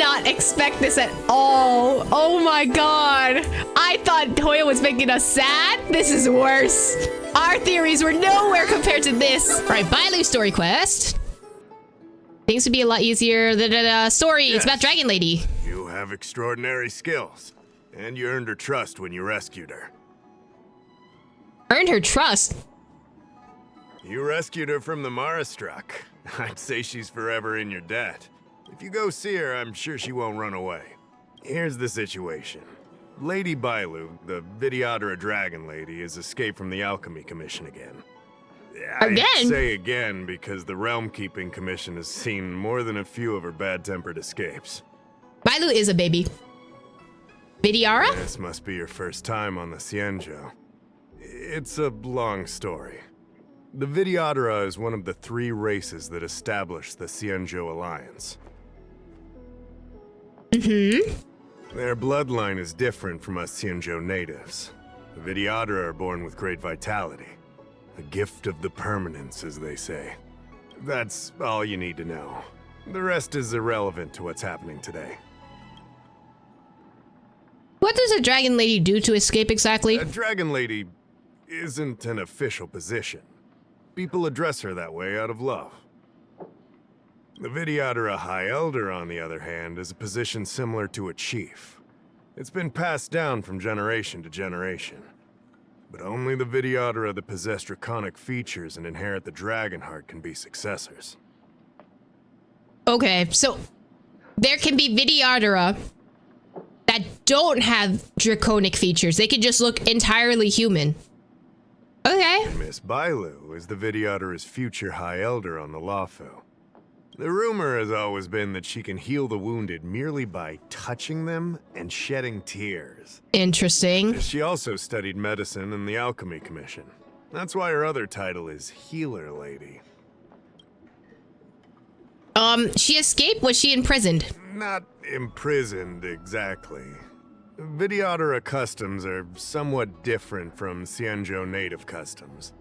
not expect this at all. Oh my god. I thought Hoyo was making us sad. This is worse. Our theories were nowhere compared to this. All right, Bailu story quest. Things would be a lot easier. The story, yes. It's about Dragon Lady. You have extraordinary skills, and you earned her trust when you rescued her. Earned her trust? You rescued her from the Mara struck. I'd say she's forever in your debt. If you go see her, I'm sure she won't run away. Here's the situation. Lady Bailu, the Videodora Dragon Lady, has escaped from the Alchemy Commission again. Again? I say again because the Realm Keeping Commission has seen more than a few of her bad-tempered escapes. Bailu is a baby. Videodora? This must be your first time on the Xianzhou. It's a long story. The Videodora is one of the 3 races that established the Xianzhou Alliance. Their bloodline is different from us Xianzhou natives. The Videodora are born with great vitality. A gift of the permanence, as they say. That's all you need to know. The rest is irrelevant to what's happening today. What does a Dragon Lady do to escape exactly? A Dragon Lady isn't an official position. People address her that way out of love. The Videodora High Elder, on the other hand, is a position similar to a chief. It's been passed down from generation to generation. But only the Videodora that possess draconic features and inherit the dragon heart can be successors. Okay, so there can be Videodora that don't have draconic features. They can just look entirely human. Okay. And Miss Bailu is the Videodora's future High Elder on the Lawfu. The rumor has always been that she can heal the wounded merely by touching them and shedding tears. Interesting. She also studied medicine in the Alchemy Commission. That's why her other title is Healer Lady. She escaped? Was she imprisoned? Not imprisoned, exactly. Videodora customs are somewhat different from Xianzhou native customs.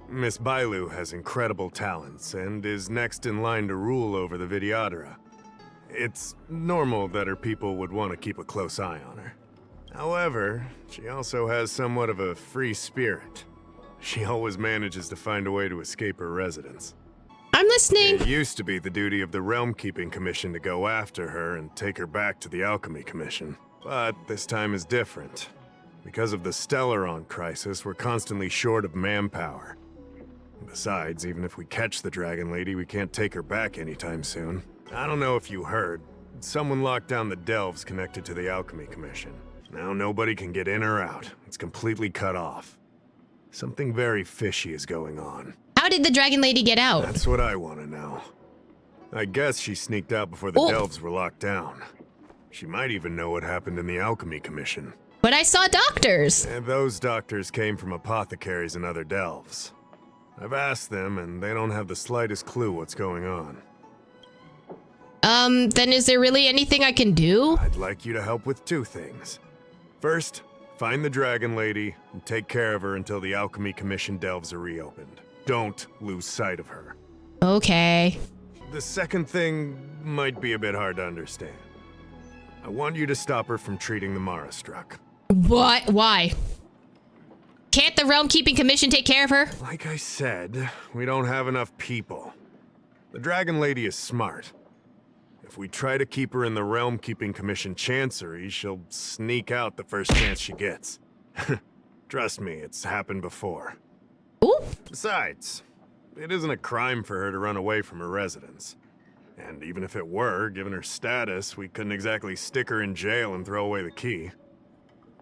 Miss Bailu has incredible talents and is next in line to rule over the Videodora. It's normal that her people would want to keep a close eye on her. However, she also has somewhat of a free spirit. She always manages to find a way to escape her residence. I'm listening. It used to be the duty of the Realm Keeping Commission to go after her and take her back to the Alchemy Commission. But this time is different. Because of the Stellaron crisis, we're constantly short of manpower. Besides, even if we catch the Dragon Lady, we can't take her back anytime soon. I don't know if you heard, someone locked down the delves connected to the Alchemy Commission. Now nobody can get in or out. It's completely cut off. Something very fishy is going on. How did the Dragon Lady get out? That's what I want to know. I guess she sneaked out before the delves were locked down. She might even know what happened in the Alchemy Commission. But I saw doctors. And those doctors came from apothecaries and other delves. I've asked them, and they don't have the slightest clue what's going on. Then is there really anything I can do? I'd like you to help with 2 things. First, find the Dragon Lady and take care of her until the Alchemy Commission delves are reopened. Don't lose sight of her. Okay. The second thing might be a bit hard to understand. I want you to stop her from treating the Mara struck. What? Why? Can't the Realm Keeping Commission take care of her? Like I said, we don't have enough people. The Dragon Lady is smart. If we try to keep her in the Realm Keeping Commission Chancery, she'll sneak out the first chance she gets. Trust me, it's happened before. Ooh. Besides, it isn't a crime for her to run away from her residence. And even if it were, given her status, we couldn't exactly stick her in jail and throw away the key.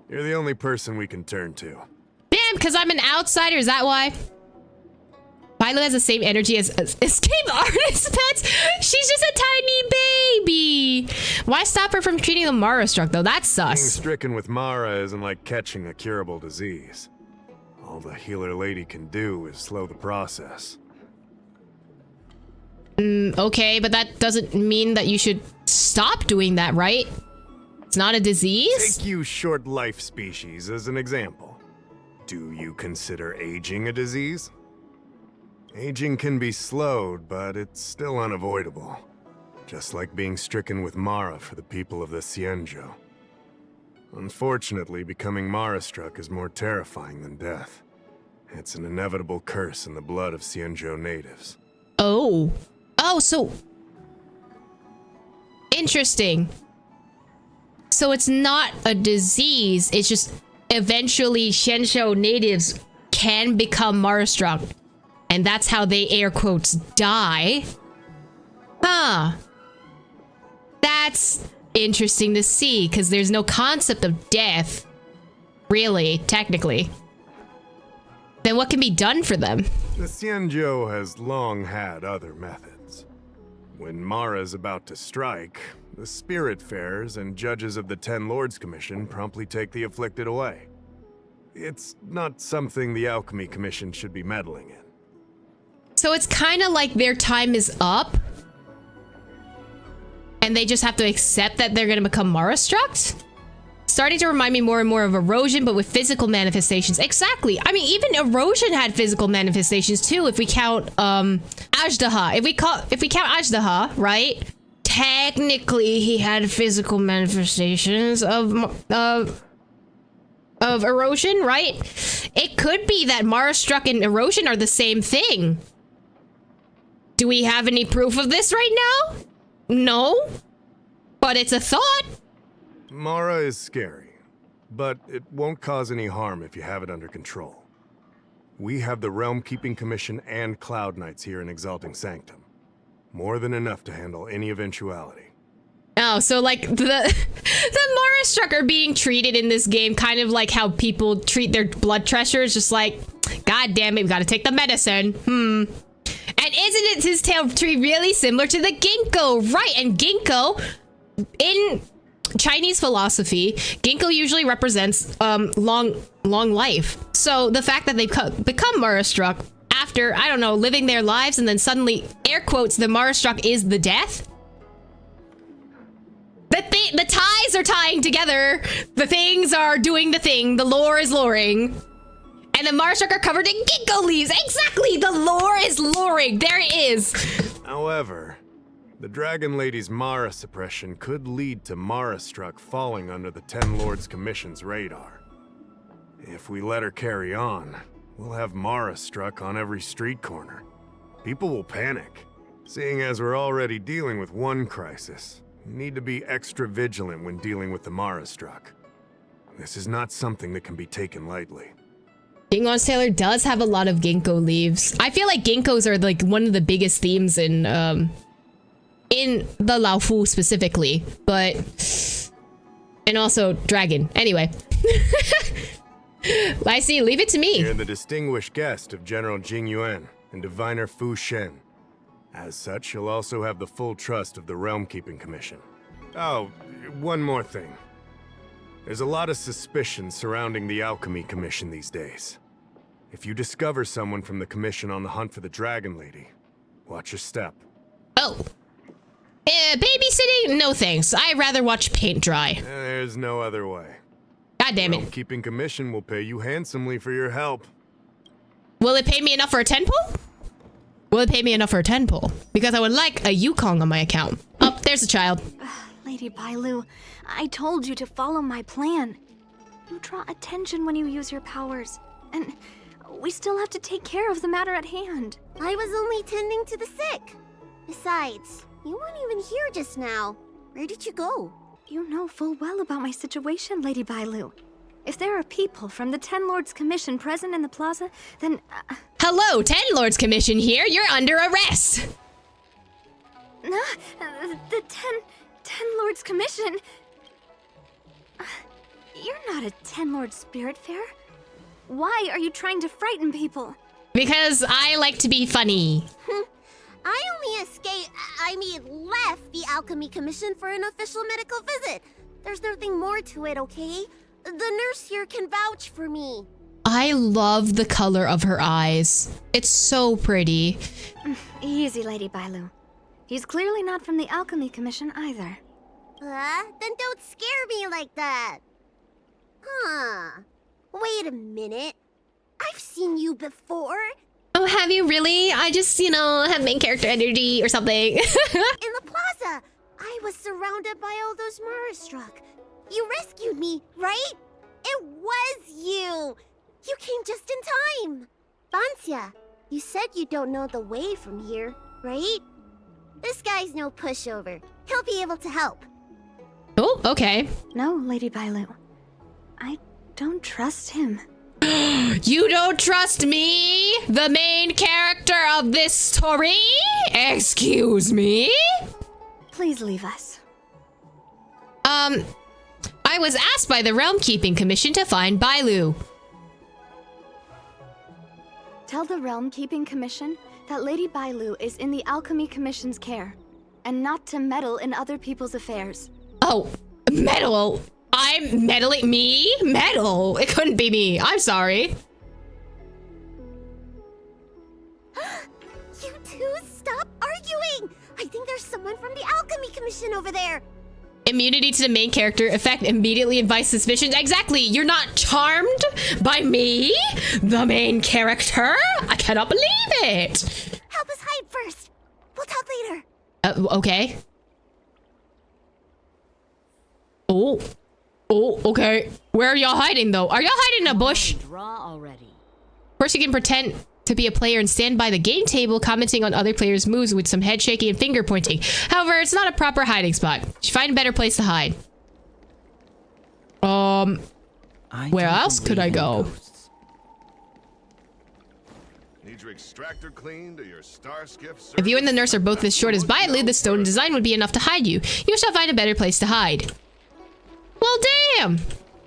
You're the only person we can turn to. Damn, because I'm an outsider, is that why? Bailu has the same energy as escape artist pets. She's just a tiny baby. Why stop her from treating the Mara struck, though? That's sus. Being stricken with Mara isn't like catching a curable disease. All the healer lady can do is slow the process. Okay, but that doesn't mean that you should stop doing that, right? It's not a disease? Take you short life species as an example. Do you consider aging a disease? Aging can be slowed, but it's still unavoidable. just like being stricken with Mara for the people of the Xianzhou. Unfortunately, becoming Mara-struck is more terrifying than death. It's an inevitable curse in the blood of Xianzhou natives. Oh. Oh, so... Interesting. So it's not a disease, it's just eventually Xianzhou natives can become Mara-struck. And that's how they, air quotes, die. Huh. That's interesting to see, because there's no concept of death. Really, technically. Then what can be done for them? The Xianzhou has long had other methods. When Mara is about to strike, the Spiritfarers and judges of the Ten Lords Commission promptly take the afflicted away. It's not something the Alchemy Commission should be meddling in. So it's kind of like their time is up, and they just have to accept that they're going to become Mara-struck? Starting to remind me more and more of erosion, but with physical manifestations. Exactly. I mean, even erosion had physical manifestations too, if we count Ajdaha. If we count Ajdaha, right? Technically, he had physical manifestations of erosion, right? It could be that Mara-struck and erosion are the same thing. Do we have any proof of this right now? No. But it's a thought. Mara is scary, but it won't cause any harm if you have it under control. We have the Realm Keeping Commission and Cloud Knights here in Exalting Sanctum. More than enough to handle any eventuality. Oh, so like the Mara-struck are being treated in this game kind of like how people treat their blood treasures, just like, God damn it, we gotta take the medicine. And isn't his tail tree really similar to the ginkgo? Right, and ginkgo, in Chinese philosophy, ginkgo usually represents long life. So the fact that they've become Mara-struck after, I don't know, living their lives, and then suddenly, air quotes, the Mara-struck is the death. The ties are tying together. The things are doing the thing. The lore is loring. And the Mara-struck are covered in ginkgo leaves. Exactly, the lore is loring. There it is. However, the Dragon Lady's Mara suppression could lead to Mara-struck falling under the Ten Lords Commission's radar. If we let her carry on, we'll have Mara-struck on every street corner. People will panic. Seeing as we're already dealing with one crisis, we need to be extra vigilant when dealing with the Mara-struck. This is not something that can be taken lightly. King On's Tailor does have a lot of ginkgo leaves. I feel like ginkgos are like one of the biggest themes in the Laofu specifically, but and also dragon. Anyway, I see. Leave it to me. You're the distinguished guest of General Jing Yuan and Diviner Fu Shen. As such, you'll also have the full trust of the Realm Keeping Commission. Oh, one more thing. There's a lot of suspicion surrounding the Alchemy Commission these days. If you discover someone from the Commission on the hunt for the Dragon Lady, watch your step. Oh. Babysitting? No thanks. I'd rather watch paint dry. There's no other way. God damn it. Realm Keeping Commission will pay you handsomely for your help. Will it pay me enough for a 10 pull? Will it pay me enough for a 10 pull? Because I would like a Yukong on my account. Oh, there's a child. Lady Bailu, I told you to follow my plan. You draw attention when you use your powers, and we still have to take care of the matter at hand. I was only tending to the sick. Besides, you weren't even here just now. Where did you go? You know full well about my situation, Lady Bailu. If there are people from the Ten Lords Commission present in the plaza, then... Hello, Ten Lords Commission here. You're under arrest. The Ten Lords Commission? You're not a Ten Lord Spiritfarer. Why are you trying to frighten people? Because I like to be funny. I only left the Alchemy Commission for an official medical visit. There's nothing more to it, okay? The nurse here can vouch for me. I love the color of her eyes. It's so pretty. Easy, Lady Bailu. He's clearly not from the Alchemy Commission either. Then don't scare me like that. Huh. Wait a minute. I've seen you before. Oh, have you really? I just, have main character energy or something. In the plaza, I was surrounded by all those Murastruck. You rescued me, right? It was you! You came just in time! Bancia, you said you don't know the way from here, right? This guy's no pushover. He'll be able to help. Oh, okay. No, Lady Bailu. I don't trust him. You don't trust me? The main character of this story? Excuse me? Please leave us. I was asked by the Realm Keeping Commission to find Bailu. Tell the Realm Keeping Commission that Lady Bailu is in the Alchemy Commission's care, and not to meddle in other people's affairs. Oh, meddle? I'm meddling? Me? Meddle? It couldn't be me. I'm sorry. You two, stop arguing! I think there's someone from the Alchemy Commission over there. Immunity to the main character effect immediately invites suspicions. Exactly. You're not charmed by me, the main character? I cannot believe it. Help us hide first. We'll talk later. Okay. Oh, okay. Where are y'all hiding, though? Are y'all hiding in a bush? Draw already. First, you can pretend to be a player and stand by the game table, commenting on other players' moves with some head shaking and finger pointing. However, it's not a proper hiding spot. You should find a better place to hide. Where else could I go? Need your extractor cleaned or your star skiff serviced? If you and the nurse are both as short as Bailu, the stone design would be enough to hide you. You shall find a better place to hide. Well, damn.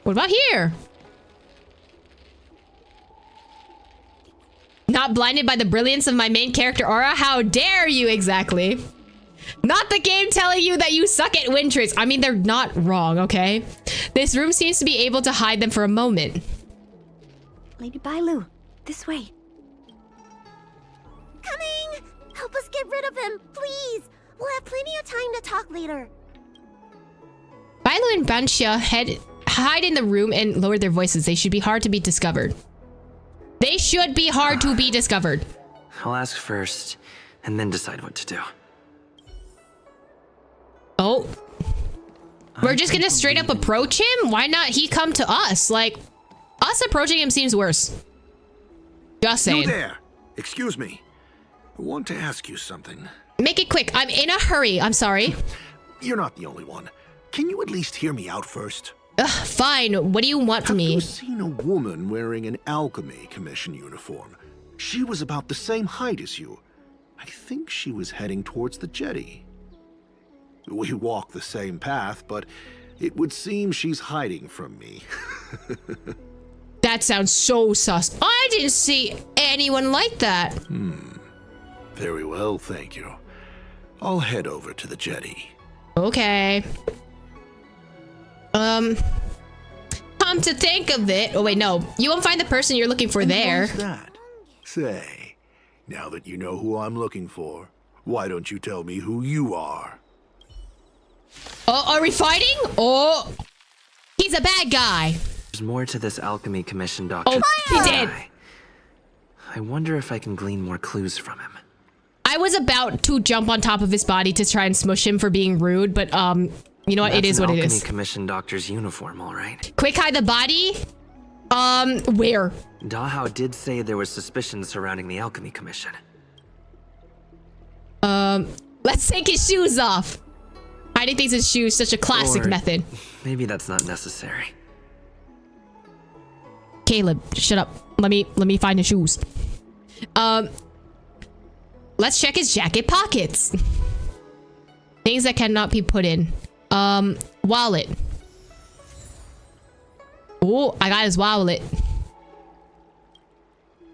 What about here? Not blinded by the brilliance of my main character aura? How dare you exactly? Not the game telling you that you suck at wind tricks. I mean, they're not wrong, okay? This room seems to be able to hide them for a moment. Lady Bailu, this way. Coming! Help us get rid of him, please! We'll have plenty of time to talk later. Bailu and Bancia hide in the room and lowered their voices. They should be hard to be discovered. They should be hard to be discovered. I'll ask first, and then decide what to do. Oh. We're just gonna straight up approach him? Why not he come to us? Like, us approaching him seems worse. Just saying. You there! Excuse me. I want to ask you something. Make it quick. I'm in a hurry. I'm sorry. You're not the only one. Can you at least hear me out first? Ugh, fine. What do you want from me? Have you seen a woman wearing an Alchemy Commission uniform? She was about the same height as you. I think she was heading towards the jetty. We walk the same path, but it would seem she's hiding from me. That sounds so sus. I didn't see anyone like that. Very well, thank you. I'll head over to the jetty. Okay. Come to think of it. Oh, wait, no. You won't find the person you're looking for there. What's that? Say, now that you know who I'm looking for, why don't you tell me who you are? Oh, are we fighting? Oh, he's a bad guy. There's more to this Alchemy Commission, Doctor. Oh, he did. I wonder if I can glean more clues from him. I was about to jump on top of his body to try and smush him for being rude, but you know what? It is what it is. Alchemy Commission Doctor's uniform, all right. Quick hide the body. Where? Dahao did say there was suspicion surrounding the Alchemy Commission. Let's take his shoes off. Hiding things in shoes, such a classic Or method. Maybe that's not necessary. Caleb, shut up. Let me find his shoes. Let's check his jacket pockets. Things that cannot be put in. Wallet. Oh, I got his wallet.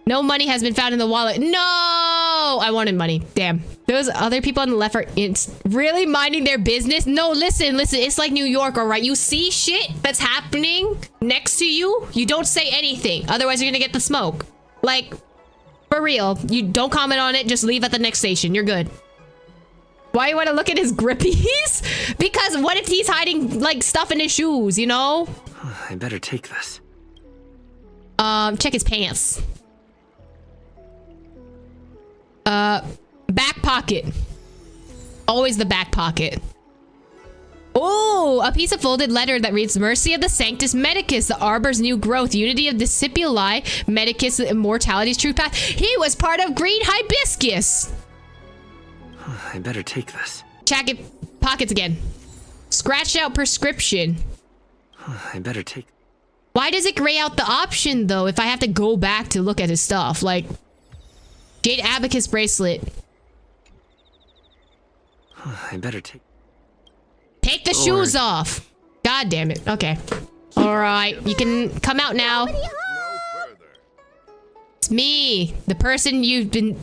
No money has been found in the wallet. No! I wanted money. Damn. Those other people on the left are really minding their business. No, listen. It's like New York, all right? You see shit that's happening next to you, you don't say anything. Otherwise, you're gonna get the smoke. Like, for real. You don't comment on it. Just leave at the next station. You're good. Why you want to look at his grippies? Because what if he's hiding, like, stuff in his shoes, you know? I better take this. Check his pants. Back pocket. Always the back pocket. Oh, a piece of folded letter that reads, Mercy of the Sanctus Medicus, the Arbor's new growth, unity of discipuli, Medicus, immortality's true path. He was part of Green Hibiscus. I better take this. Check it. Pockets again. Scratched out prescription. I better take... Why does it gray out the option, though, if I have to go back to look at his stuff? Like, Jade Abacus bracelet. I better take... Take the shoes off. God damn it. Okay. All right. You can come out now. No further. It's me. The person you've been...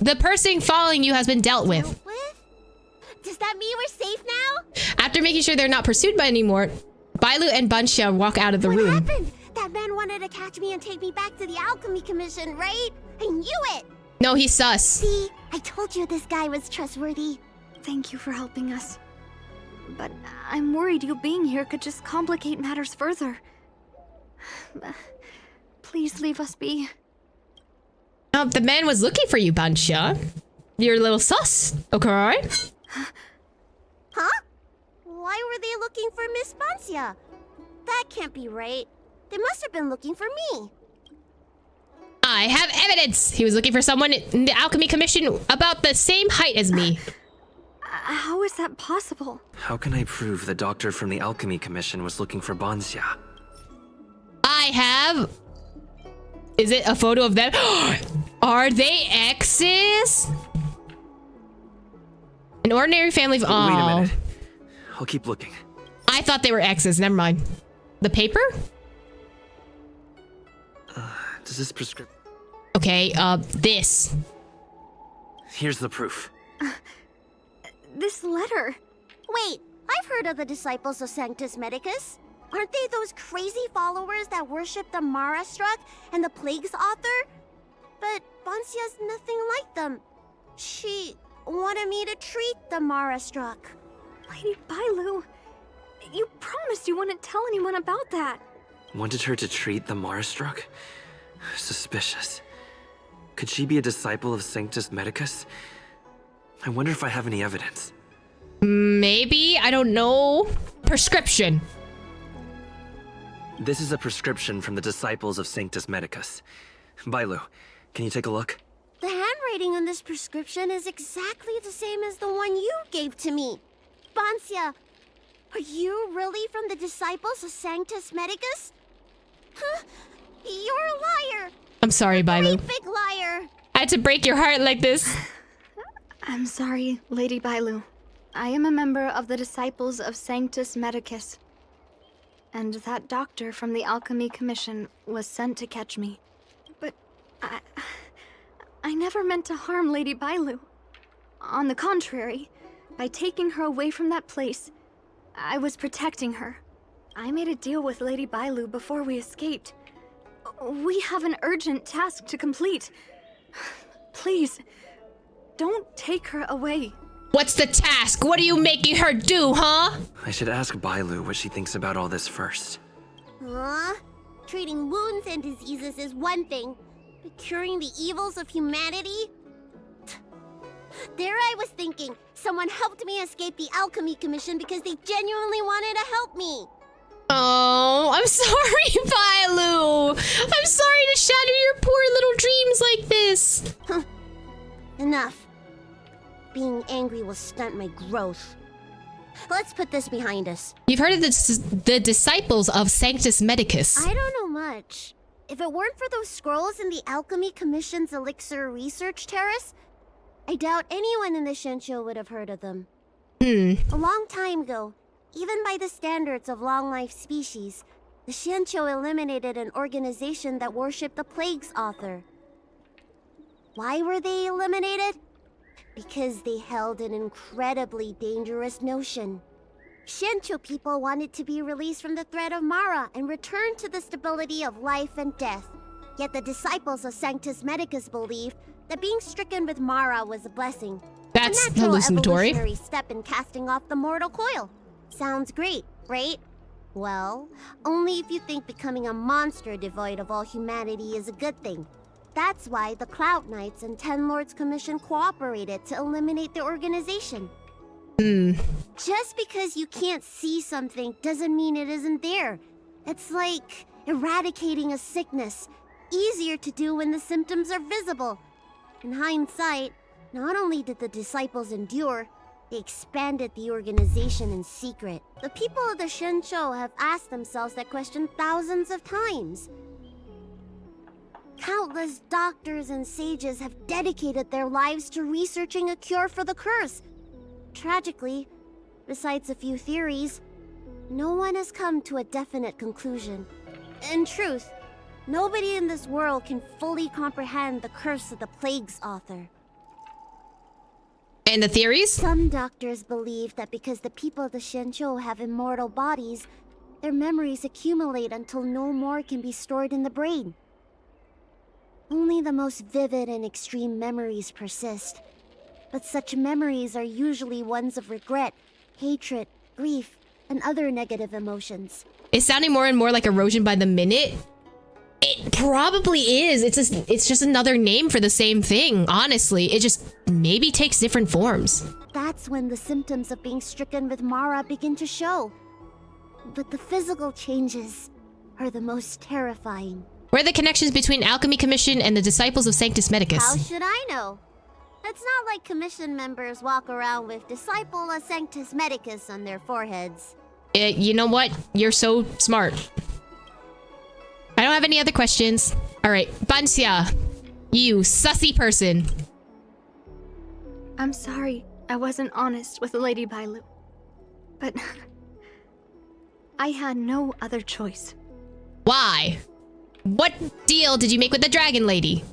The person following you has been dealt with. Does that mean we're safe now? After making sure they're not pursued by anymore, Bailu and Bansha walk out of the room. What happened? That man wanted to catch me and take me back to the Alchemy Commission, right? I knew it! No, he's sus. See? I told you this guy was trustworthy. Thank you for helping us. But I'm worried you being here could just complicate matters further. Please leave us be. The man was looking for you, Bansha. You're a little sus, okay? Huh? Why were they looking for Miss Bancia? That can't be right. They must have been looking for me. I have evidence! He was looking for someone in the Alchemy Commission about the same height as me. How is that possible? How can I prove the doctor from the Alchemy Commission was looking for Bancia? I have... Is it a photo of them? Are they exes? An ordinary family of... Wait a minute. I'll keep looking. I thought they were exes. Never mind. The paper? Does this prescription... Okay, this. Here's the proof. This letter. Wait, I've heard of the Disciples of Sanctus Medicus. Aren't they those crazy followers that worship the Mara Struck and the Plague's author? But Bancia's nothing like them. She wanted me to treat the Mara Struck. Lady Bailu, you promised you wouldn't tell anyone about that. Wanted her to treat the Marastruck? Suspicious. Could she be a disciple of Sanctus Medicus? I wonder if I have any evidence. Maybe, I don't know. Prescription. This is a prescription from the disciples of Sanctus Medicus. Bailu, can you take a look? The handwriting on this prescription is exactly the same as the one you gave to me. Bancia, are you really from the Disciples of Sanctus Medicus? Huh? You're a liar! I'm sorry, Bailu. Big liar! I had to break your heart like this. I'm sorry, Lady Bailu. I am a member of the Disciples of Sanctus Medicus. And that doctor from the Alchemy Commission was sent to catch me. But I never meant to harm Lady Bailu. On the contrary, by taking her away from that place, I was protecting her. I made a deal with Lady Bailu before we escaped. We have an urgent task to complete. Please, don't take her away. What's the task? What are you making her do, huh? I should ask Bailu what she thinks about all this first. Huh? Treating wounds and diseases is one thing, but curing the evils of humanity? There I was thinking, someone helped me escape the Alchemy Commission because they genuinely wanted to help me. Oh, I'm sorry, Bailu. I'm sorry to shatter your poor little dreams like this. Enough. Being angry will stunt my growth. Let's put this behind us. You've heard of the disciples of Sanctus Medicus. I don't know much. If it weren't for those scrolls in the Alchemy Commission's Elixir Research Terrace, I doubt anyone in the Shincho would have heard of them. A long time ago, even by the standards of long-life species, the Shincho eliminated an organization that worshipped the Plague's author. Why were they eliminated? Because they held an incredibly dangerous notion. Shincho people wanted to be released from the threat of Mara and return to the stability of life and death. Yet the disciples of Sanctus Medicus believed that being stricken with Mara was a blessing. That's a natural hallucinatory. evolutionary step in casting off the mortal coil. Sounds great, right? Well, only if you think becoming a monster devoid of all humanity is a good thing. That's why the Cloud Knights and Ten Lords Commission cooperated to eliminate the organization. Just because you can't see something doesn't mean it isn't there. It's like eradicating a sickness. Easier to do when the symptoms are visible. In hindsight, not only did the disciples endure, they expanded the organization in secret. The people of the Shenshou have asked themselves that question thousands of times. Countless doctors and sages have dedicated their lives to researching a cure for the curse. Tragically, besides a few theories, no one has come to a definite conclusion. In truth, nobody in this world can fully comprehend the curse of the plague's author. And the theories? Some doctors believe that because the people of the Shenshou have immortal bodies, their memories accumulate until no more can be stored in the brain. Only the most vivid and extreme memories persist. But such memories are usually ones of regret, hatred, grief, and other negative emotions. It's sounding more and more like erosion by the minute. It probably is. It's just another name for the same thing, honestly. It just maybe takes different forms. That's when the symptoms of being stricken with Mara begin to show. But the physical changes are the most terrifying. Where are the connections between Alchemy Commission and the Disciples of Sanctus Medicus? How should I know? It's not like Commission members walk around with Disciple of Sanctus Medicus on their foreheads. You know what? You're so smart. I don't have any other questions. Alright, Bansia. You sussy person. I'm sorry I wasn't honest with Lady Bailu. But I had no other choice. Why? What deal did you make with the Dragon Lady?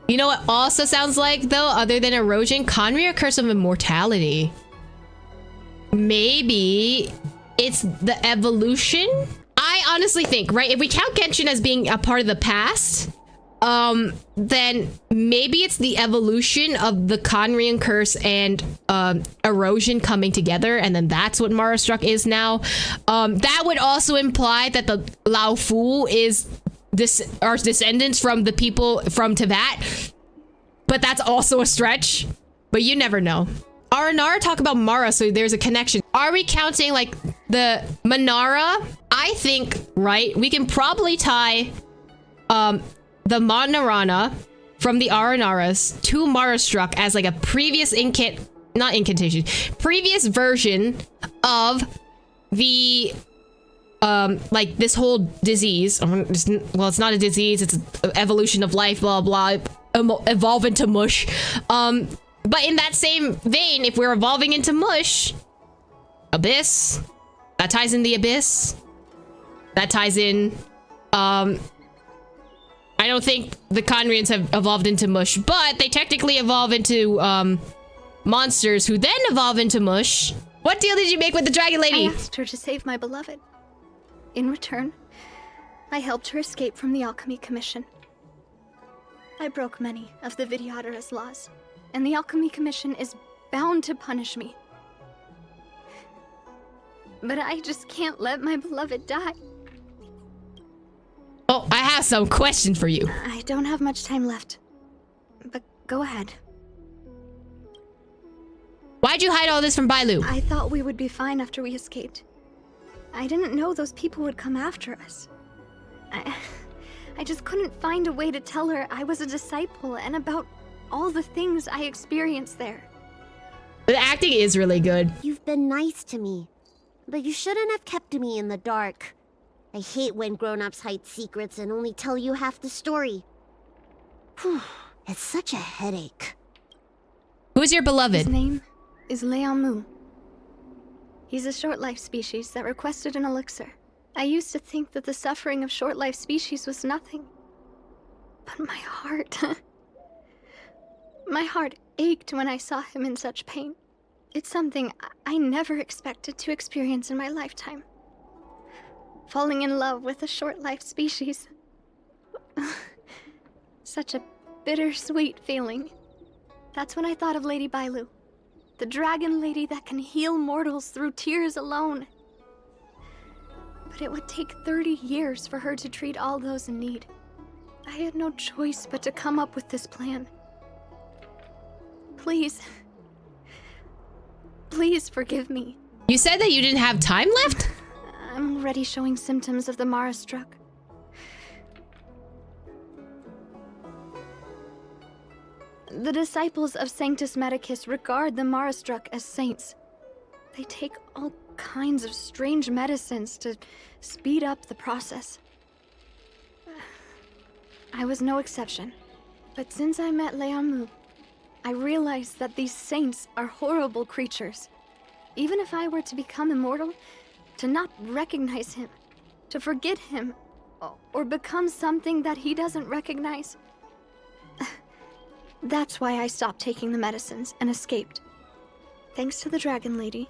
You know what also sounds like, though, other than erosion? Conry, a curse of immortality. Maybe it's the evolution? I honestly think, right, if we count Genshin as being a part of the past, then maybe it's the evolution of the Conrian curse and erosion coming together, and then that's what Mara Struck is now. That would also imply that the Lao Fu is our descendants from the people from Teyvat, but that's also a stretch. But you never know. Aranara talk about Mara, so there's a connection. Are we counting like the Manara? I think, right, we can probably tie the Manarana from the Aranaras to Mara Struck as like a previous previous version of the like this whole disease. Well, it's not a disease, it's an evolution of life, blah blah, evolve into mush. But in that same vein, if we're evolving into mush, Abyss, that ties in the Abyss. That ties in, I don't think the Conrians have evolved into mush, but they technically evolve into, monsters who then evolve into mush. What deal did you make with the Dragon Lady? I asked her to save my beloved. In return, I helped her escape from the Alchemy Commission. I broke many of the Vidyadhara's laws, and the Alchemy Commission is bound to punish me. But I just can't let my beloved die. Oh, I have some questions for you. I don't have much time left, but go ahead. Why'd you hide all this from Bailu? I thought we would be fine after we escaped. I didn't know those people would come after us. I just couldn't find a way to tell her I was a disciple and about all the things I experienced there. The acting is really good. You've been nice to me, but you shouldn't have kept me in the dark. I hate when grown-ups hide secrets and only tell you half the story. Whew, it's such a headache. Who's your beloved? His name is Liaomu. He's a short-life species that requested an elixir. I used to think that the suffering of short-life species was nothing. But my heart... my heart ached when I saw him in such pain. It's something I never expected to experience in my lifetime. Falling in love with a short-life species. Such a bittersweet feeling. That's when I thought of Lady Bailu. The dragon lady that can heal mortals through tears alone. But it would take 30 years for her to treat all those in need. I had no choice but to come up with this plan. Please. Please forgive me. You said that you didn't have time left? I'm already showing symptoms of the Mara struck. The disciples of Sanctus Medicus regard the Mara struck as saints. They take all kinds of strange medicines to speed up the process. I was no exception. But since I met Leonmu, I realized that these saints are horrible creatures. Even if I were to become immortal, to not recognize him, to forget him, or become something that he doesn't recognize. That's why I stopped taking the medicines and escaped. Thanks to the Dragon Lady,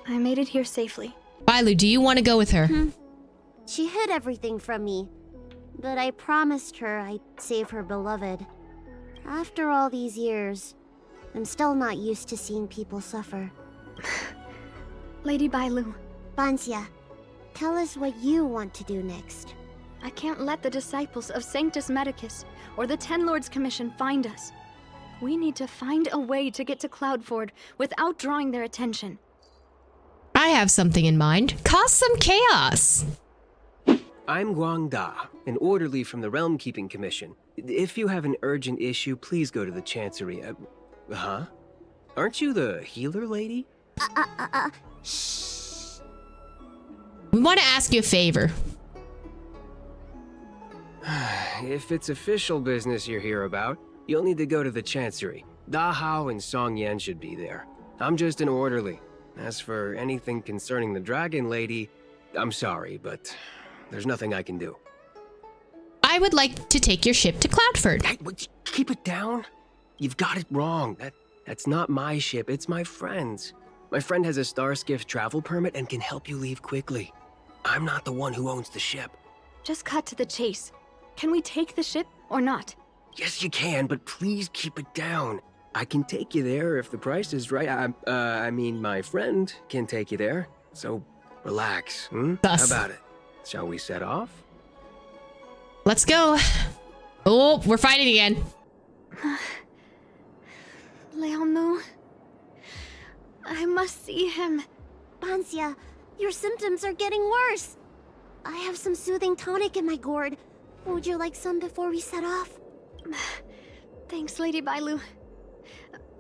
I made it here safely. Bailu, do you want to go with her? She hid everything from me, but I promised her I'd save her beloved. After all these years, I'm still not used to seeing people suffer. Lady Bailu, Bansia, tell us what you want to do next. I can't let the disciples of Sanctus Medicus or the Ten Lords Commission find us. We need to find a way to get to Cloudford without drawing their attention. I have something in mind. Cause some chaos. I'm Guang Da, an orderly from the Realm Keeping Commission. If you have an urgent issue, please go to the Chancery. Huh? Aren't you the healer lady? Shh. We want to ask you a favor. If it's official business you're here about, you'll need to go to the Chancery. Da Hao and Song Yan should be there. I'm just an orderly. As for anything concerning the Dragon Lady, I'm sorry, but there's nothing I can do. I would like to take your ship to Cloudford. Hey, keep it down. You've got it wrong. That's not my ship, it's my friend's. My friend has a Starskiff travel permit and can help you leave quickly. I'm not the one who owns the ship. Just cut to the chase. Can we take the ship or not? Yes, you can, but please keep it down. I can take you there if the price is right. I mean, my friend can take you there. So, relax. How about it? Shall we set off? Let's go. Oh, we're fighting again. Leonmu. I must see him. Bansia, your symptoms are getting worse. I have some soothing tonic in my gourd. Would you like some before we set off? Thanks, Lady Bailu.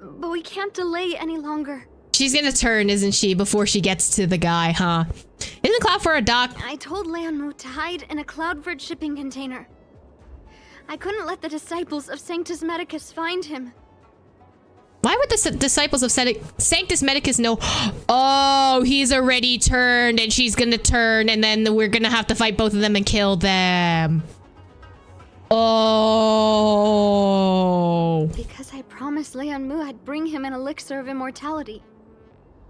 But we can't delay any longer. She's gonna turn, isn't she, before she gets to the guy, huh? Isn't Cloudford a dock? I told Leonmu to hide in a Cloudford shipping container. I couldn't let the disciples of Sanctus Medicus find him. Why would the disciples of Sanctus Medicus know? Oh, he's already turned and she's gonna turn and then we're gonna have to fight both of them and kill them. Oh. Because I promised Leonmu I'd bring him an elixir of immortality.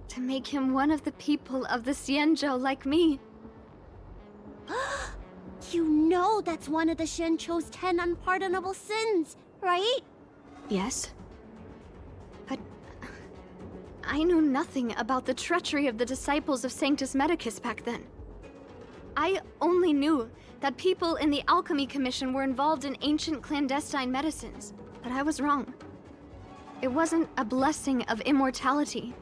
To make him one of the people of the Xianzhou like me. You know that's one of the Shencho's 10 unpardonable sins, right? Yes. But I knew nothing about the treachery of the disciples of Sanctus Medicus back then. I only knew that people in the Alchemy Commission were involved in ancient clandestine medicines. But I was wrong. It wasn't a blessing of immortality.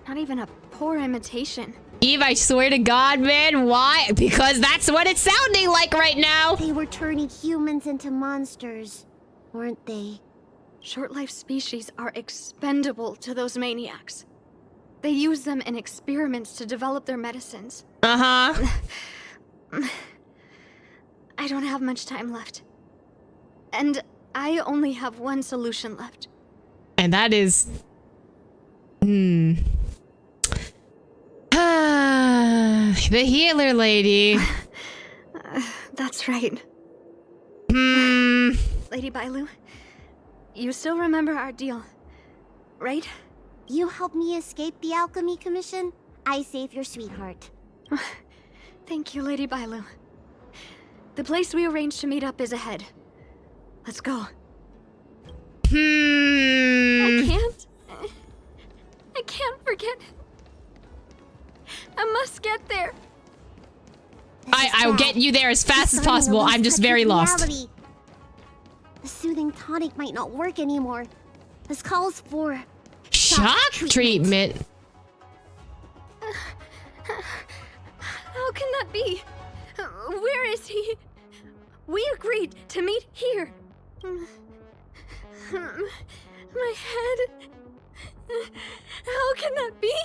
Not even a poor imitation. Eve, I swear to God, man, why? Because that's what it's sounding like right now. They were turning humans into monsters, weren't they? Short-life species are expendable to those maniacs. They use them in experiments to develop their medicines. Uh-huh. I don't have much time left. And I only have one solution left. And that is... the healer lady. That's right. Lady Bailu, you still remember our deal, right? You helped me escape the Alchemy Commission. I save your sweetheart. Thank you, Lady Bailu. The place we arranged to meet up is ahead. Let's go. I can't forget. I must get there. I'll get you there as fast as possible. I'm just very lost. The soothing tonic might not work anymore. This calls for Shock treatment. How can that be? Where is he? We agreed to meet here. My head. How can that be?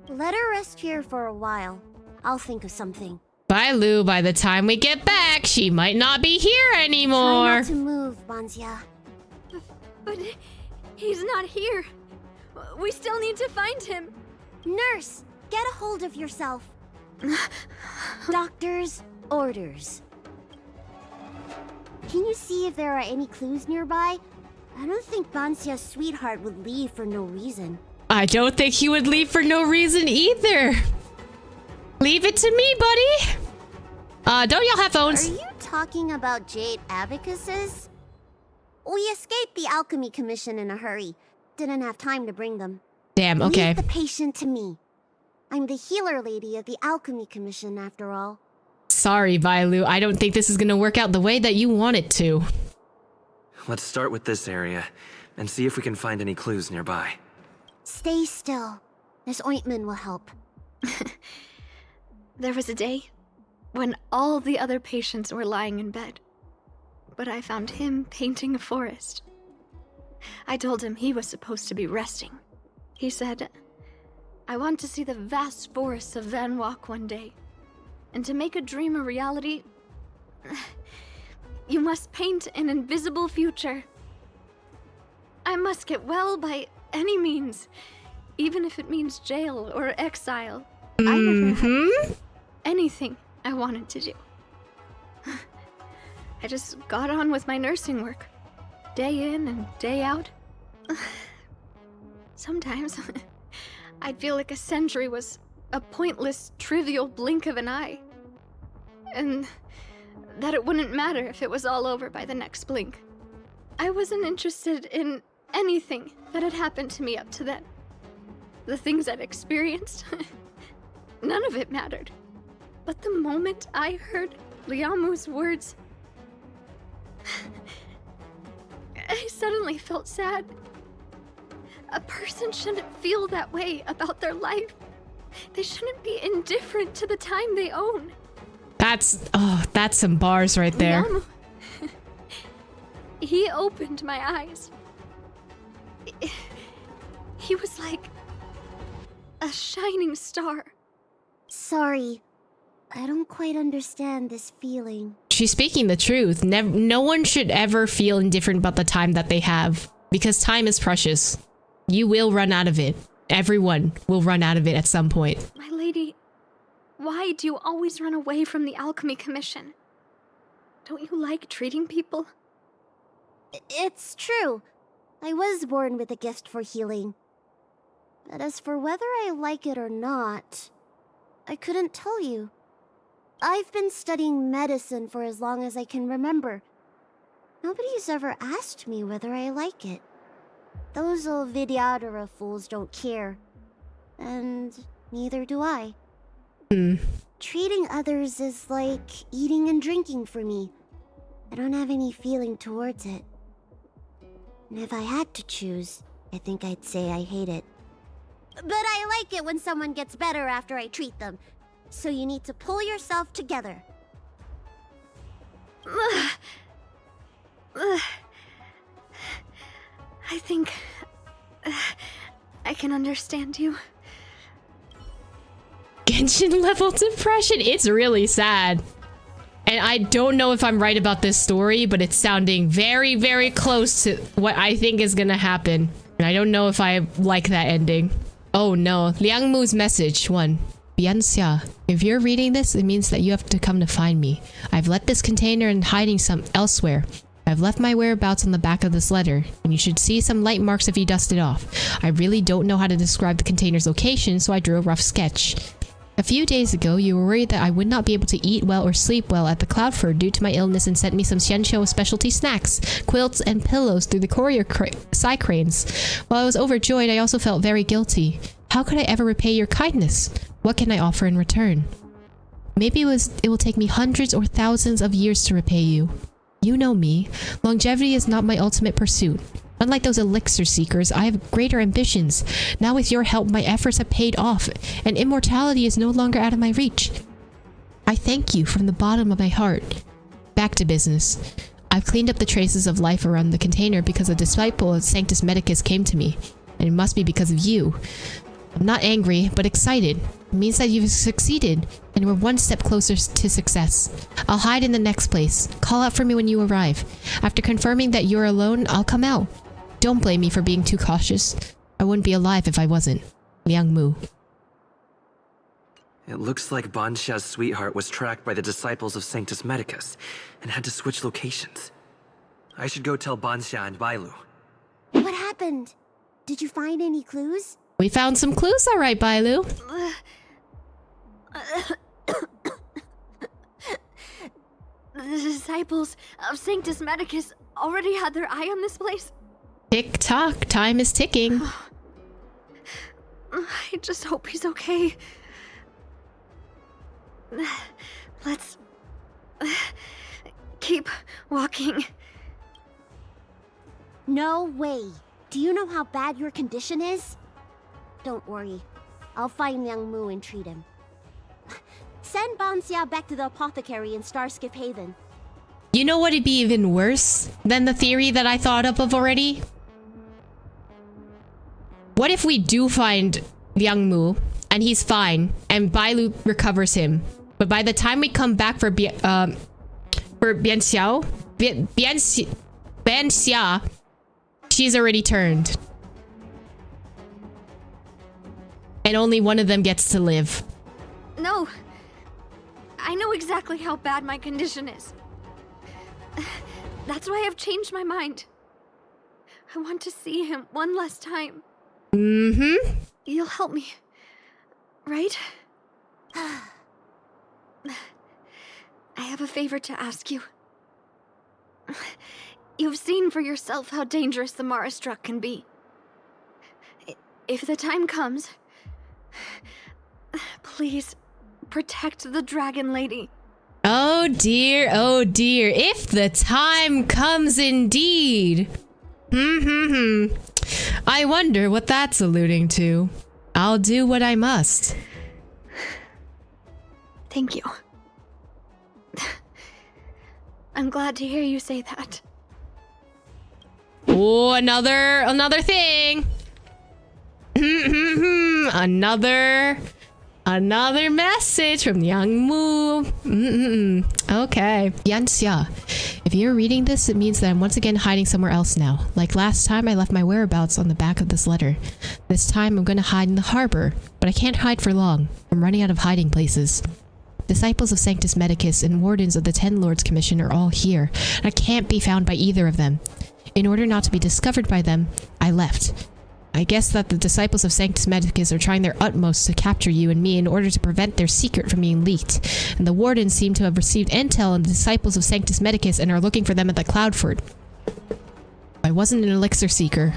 Let her rest here for a while. I'll think of something. Bailu, by the time we get back, she might not be here Try anymore. not to move, Bansia. But he's not here. We still need to find him. Nurse, get a hold of yourself. Doctor's orders. Can you see if there are any clues nearby? I don't think Bansia's sweetheart would leave for no reason. I don't think he would leave for no reason either. Leave it to me, buddy. Don't y'all have phones? Are you talking about jade abacuses? We escaped the Alchemy Commission in a hurry. Didn't have time to bring them. Damn, okay. Leave the patient to me. I'm the healer lady of the Alchemy Commission, after all. Sorry, Bailu. I don't think this is gonna work out the way that you want it to. Let's start with this area and see if we can find any clues nearby. Stay still. This ointment will help. There was a day when all the other patients were lying in bed, but I found him painting a forest. I told him he was supposed to be resting. He said, I want to see the vast forests of Van Walk one day, and to make a dream a reality, you must paint an invisible future. I must get well by any means, even if it means jail or exile. I never had anything I wanted to do. I just got on with my nursing work, day in and day out. Sometimes I'd feel like a century was a pointless, trivial blink of an eye, and that it wouldn't matter if it was all over by the next blink. I wasn't interested in anything that had happened to me up to then. The things I'd experienced, none of it mattered. But the moment I heard Liamu's words, I suddenly felt sad. A person shouldn't feel that way about their life. They shouldn't be indifferent to the time they own. That's some bars right there. Liamu, he opened my eyes. He was like a shining star. Sorry, I don't quite understand this feeling. She's speaking the truth. No one should ever feel indifferent about the time that they have, because time is precious. You will run out of it. Everyone will run out of it at some point. My lady, why do you always run away from the Alchemy Commission? Don't you like treating people? It's true. I was born with a gift for healing. But as for whether I like it or not, I couldn't tell you. I've been studying medicine for as long as I can remember. Nobody's ever asked me whether I like it. Those old Vidyadhara fools don't care. And neither do I. Treating others is like eating and drinking for me. I don't have any feeling towards it. And if I had to choose, I think I'd say I hate it. But I like it when someone gets better after I treat them. So you need to pull yourself together. I think I can understand you. Genshin level depression. It's really sad. And I don't know if I'm right about this story, but it's sounding very, very close to what I think is gonna happen. And I don't know if I like that ending. Oh no, Liangmu's message. 1. Bianxia, if you're reading this, it means that you have to come to find me. I've left this container in hiding elsewhere. I've left my whereabouts on the back of this letter, and you should see some light marks if you dust it off. I really don't know how to describe the container's location, so I drew a rough sketch. A few days ago, you were worried that I would not be able to eat well or sleep well at the Cloudford due to my illness and sent me some Xianqiu specialty snacks, quilts, and pillows through the courier cranes. While I was overjoyed, I also felt very guilty. How could I ever repay your kindness? What can I offer in return? Maybe it will take me hundreds or thousands of years to repay you. You know me. Longevity is not my ultimate pursuit. Unlike those elixir seekers, I have greater ambitions. Now with your help, my efforts have paid off, and immortality is no longer out of my reach. I thank you from the bottom of my heart. Back to business. I've cleaned up the traces of life around the container because a disciple of Sanctus Medicus came to me, and it must be because of you. I'm not angry, but excited. It means that you've succeeded, and we're one step closer to success. I'll hide in the next place. Call out for me when you arrive. After confirming that you're alone, I'll come out. Don't blame me for being too cautious. I wouldn't be alive if I wasn't. Liang Mu. It looks like Banxia's sweetheart was tracked by the disciples of Sanctus Medicus and had to switch locations. I should go tell Banxia and Bailu. What happened? Did you find any clues? We found some clues, all right, Bailu. The disciples of Sanctus Medicus already had their eye on this place. Tick-tock, time is ticking. I just hope he's okay. Let's keep walking. No way. Do you know how bad your condition is? Don't worry. I'll find Liang Mu and treat him. Send Banxia back to the apothecary in Starskip Haven. You know what would be even worse than the theory that I thought up of already? What if we do find Liang Mu and he's fine and Bailu recovers him, but by the time we come back for Bianxiao, she's already turned. And only one of them gets to live. No. I know exactly how bad my condition is. That's why I've changed my mind. I want to see him one last time. Mm-hmm. You'll help me, right? I have a favor to ask you. You've seen for yourself how dangerous the Marastruck can be. If the time comes, please protect the Dragon Lady. Oh dear, if the time comes indeed. I wonder what that's alluding to. I'll do what I must. Thank you. I'm glad to hear you say that. Oh, another thing. Another message from Liang Mu. Okay. Yanxia, if you're reading this, it means that I'm once again hiding somewhere else now. Like last time, I left my whereabouts on the back of this letter. This time, I'm gonna hide in the harbor, but I can't hide for long. I'm running out of hiding places. Disciples of Sanctus Medicus and wardens of the Ten Lords Commission are all here, and I can't be found by either of them. In order not to be discovered by them, I left. I guess that the disciples of Sanctus Medicus are trying their utmost to capture you and me in order to prevent their secret from being leaked, and the wardens seem to have received intel on the disciples of Sanctus Medicus and are looking for them at the Cloudford. If I wasn't an elixir seeker,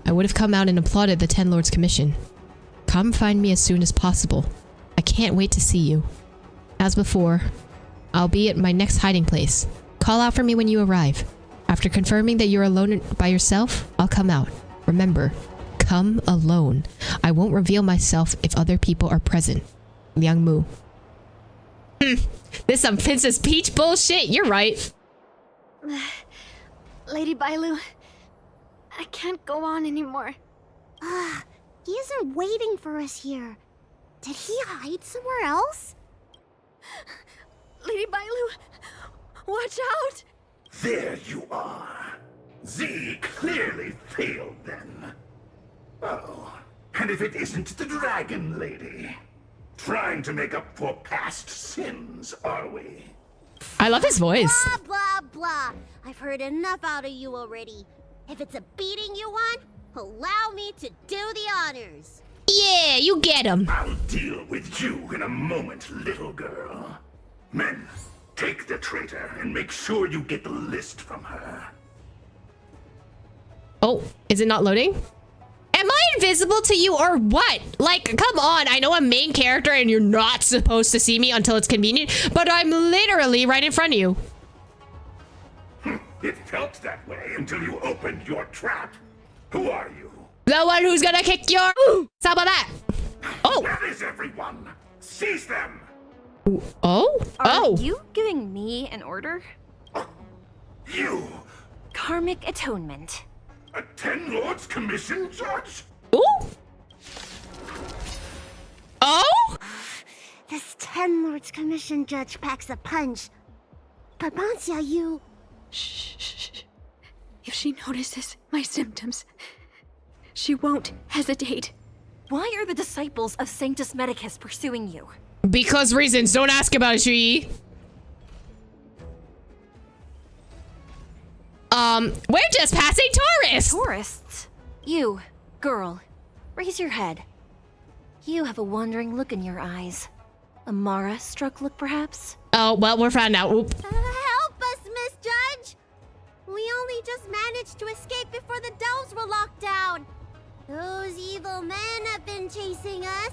I would have come out and applauded the Ten Lords Commission. Come find me as soon as possible. I can't wait to see you. As before, I'll be at my next hiding place. Call out for me when you arrive. After confirming that you're alone by yourself, I'll come out. Remember, come alone. I won't reveal myself if other people are present. Liang Mu. This some Princess Peach bullshit. You're right. Lady Bailu, I can't go on anymore. He isn't waiting for us here. Did he hide somewhere else? Lady Bailu, watch out! There you are. Z clearly failed then. Oh, and if it isn't the Dragon Lady? Trying to make up for past sins, are we? I love his voice. Blah, blah, blah. I've heard enough out of you already. If it's a beating you want, allow me to do the honors. Yeah, you get him. I'll deal with you in a moment, little girl. Men, take the traitor and make sure you get the list from her. Oh, is it not loading? Am I invisible to you or what? Like, come on. I know I'm main character and you're not supposed to see me until it's convenient, but I'm literally right in front of you. It felt that way until you opened your trap. Who are you? The one who's gonna kick your... How about that? Oh. Where is everyone? Seize them! Oh? Are you giving me an order? You! Karmic atonement. A Ten Lords Commission judge? Ooh. Oh? This Ten Lords Commission judge packs a punch. But Bancia, you... Shh. If she notices my symptoms, she won't hesitate. Why are the disciples of Sanctus Medicus pursuing you? Because reasons. Don't ask about it, Shui. We're just passing tourists. Tourists? You, girl, raise your head. You have a wandering look in your eyes. A Mara-struck look, perhaps? Oh, well, we're found out. Oop. help us, Miss Judge! We only just managed to escape before the delves were locked down. Those evil men have been chasing us.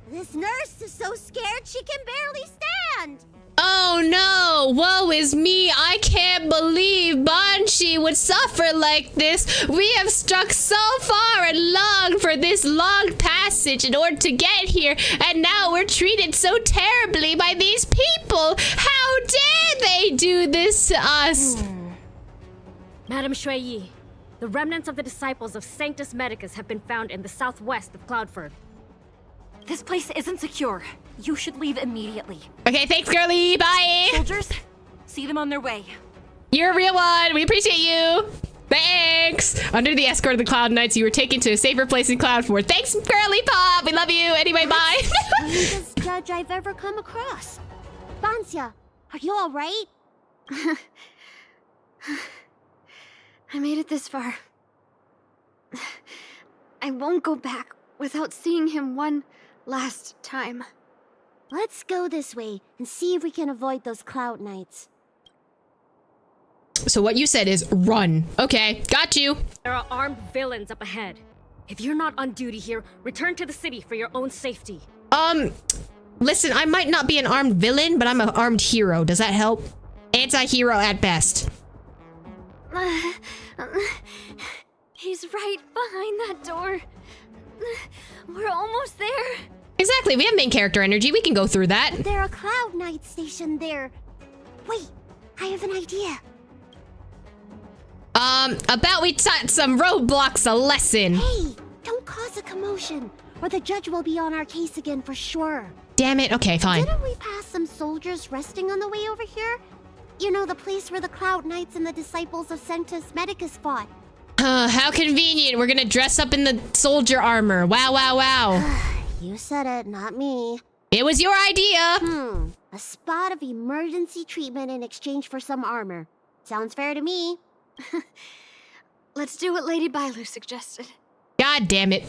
This nurse is so scared she can barely stand. Oh no, woe is me. I can't believe Banshee would suffer like this. We have struck so far and long for this long passage in order to get here, and now we're treated so terribly by these people. How dare they do this to us? Madame Shui, the remnants of the disciples of Sanctus Medicus have been found in the southwest of Cloudford. This place isn't secure. You should leave immediately. Okay, thanks, girlie. Bye. Soldiers, see them on their way. You're a real one. We appreciate you. Thanks. Under the escort of the Cloud Knights, you were taken to a safer place in Cloudford. Thanks, girly pop. We love you. Anyway, bye. Youngest judge I've ever come across. Bancia, are you all right? I made it this far. I won't go back without seeing him one last time. Let's go this way and see if we can avoid those Cloud Knights. So what you said is run. Okay, got you. There are armed villains up ahead. If you're not on duty here, return to the city for your own safety. Listen, I might not be an armed villain, but I'm an armed hero. Does that help? Anti-hero at best. He's right behind that door. We're almost there. Exactly, we have main character energy. We can go through that. There are Cloud Knights stationed there. Wait, I have an idea. About we taught some roadblocks a lesson. Hey, don't cause a commotion, or the judge will be on our case again for sure. Damn it, okay, fine. Didn't we pass some soldiers resting on the way over here? You know, the place where the Cloud Knights and the disciples of Sanctus Medicus fought. How convenient. We're gonna dress up in the soldier armor. Wow, wow, wow. You said it, not me. It was your idea. A spot of emergency treatment in exchange for some armor. Sounds fair to me. Let's do what Lady Bailu suggested. God damn it.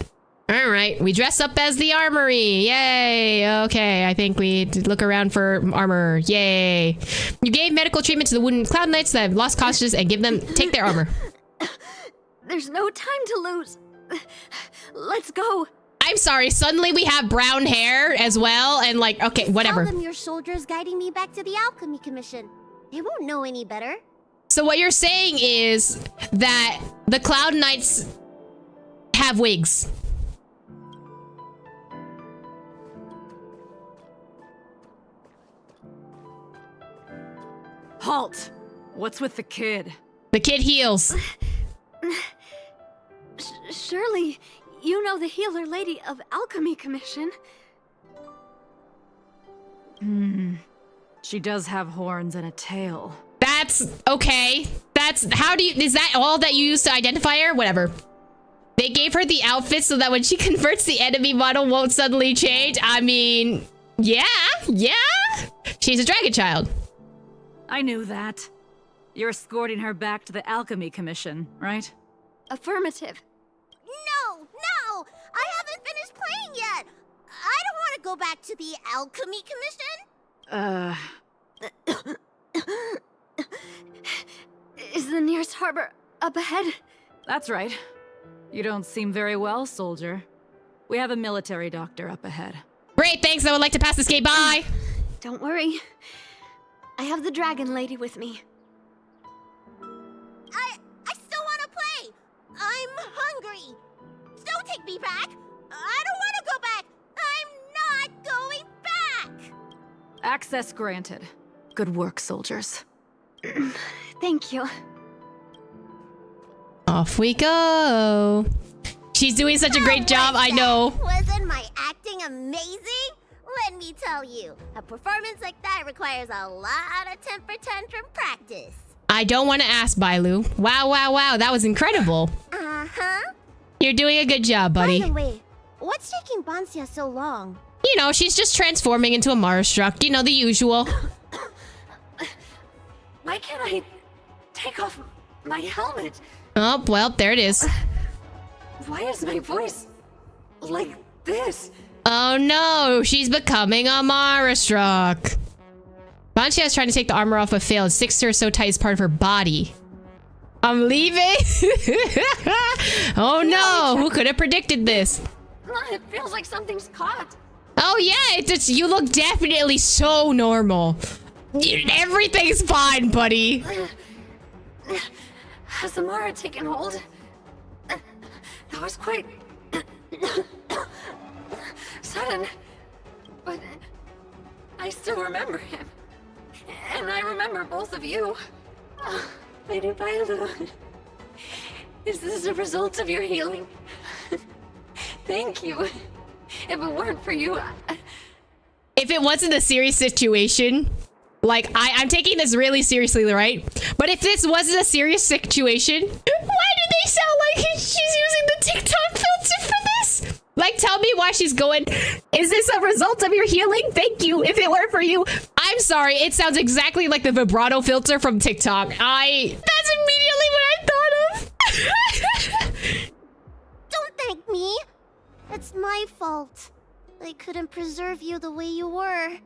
All right, we dress up as the armory. Yay. Okay, I think we look around for armor. Yay. You gave medical treatment to the wooden Cloud Knights that have lost consciousness and take their armor. There's no time to lose. Let's go. I'm sorry, suddenly we have brown hair as well, and like, okay, whatever. Tell them your soldiers guiding me back to the Alchemy Commission. They won't know any better. So what you're saying is that the Cloud Knights have wigs. Halt! What's with the kid? The kid heals. Surely, you know the healer lady of Alchemy Commission. She does have horns and a tail. That's okay. Is that all that you use to identify her? Whatever. They gave her the outfit so that when she converts, the enemy model won't suddenly change. I mean, yeah. She's a dragon child. I knew that. You're escorting her back to the Alchemy Commission, right? Affirmative. No! I haven't finished playing yet! I don't want to go back to the Alchemy Commission! Is the nearest harbor up ahead? That's right. You don't seem very well, soldier. We have a military doctor up ahead. Great, thanks. I would like to pass this gate by. Don't worry. I have the dragon lady with me. I still want to play! I'm hungry! Don't take me back! I don't want to go back! I'm not going back! Access granted. Good work, soldiers. Thank you. Off we go. She's doing such a great job, I know. Wasn't my acting amazing? Let me tell you, a performance like that requires a lot of temper tantrum practice. I don't want to ask, Bailu. Wow, wow, wow, that was incredible. Uh-huh. You're doing a good job, buddy. By the way, what's taking Bansia so long? You know, she's just transforming into a Marastruck. You know, the usual. Why can't I take off my helmet? Oh, well, there it is. Why is my voice like this? Oh no, she's becoming a Marastruck. Banshia is trying to take the armor off of Fail. It sticks to her so tight it's part of her body. I'm leaving? Oh no, who could have predicted this? It feels like something's caught. Oh yeah, you look definitely so normal. Everything's fine, buddy. Has the Mara taken hold? That was quite sudden, but I still remember him. And I remember both of you. Lady Bailu, is this a result of your healing? Thank you. If it weren't for you... If it wasn't a serious situation, like, I'm taking this really seriously, right? But if this wasn't a serious situation, why do they sound like she's using the TikTok filter for this? Like, tell me why she's going, is this a result of your healing? Thank you. If it weren't for you. I'm sorry. It sounds exactly like the vibrato filter from TikTok. That's immediately what I thought of. Don't thank me. It's my fault. I couldn't preserve you the way you were.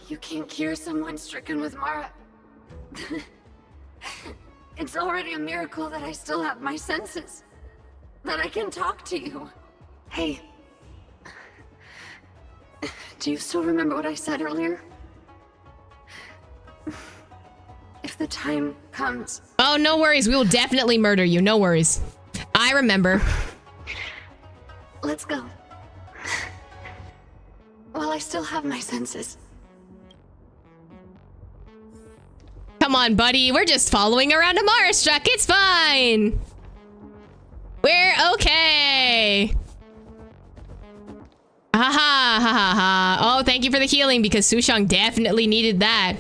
You can't cure someone stricken with Mara. It's already a miracle that I still have my senses. That I can talk to you. Hey. Do you still remember what I said earlier? If the time comes... Oh, no worries. We will definitely murder you. No worries. I remember. Let's go. While I still have my senses. Come on, buddy. We're just following around a Marastruck. It's fine. We're okay. Ha ha ha ha ha. Oh, thank you for the healing because Sushang definitely needed that.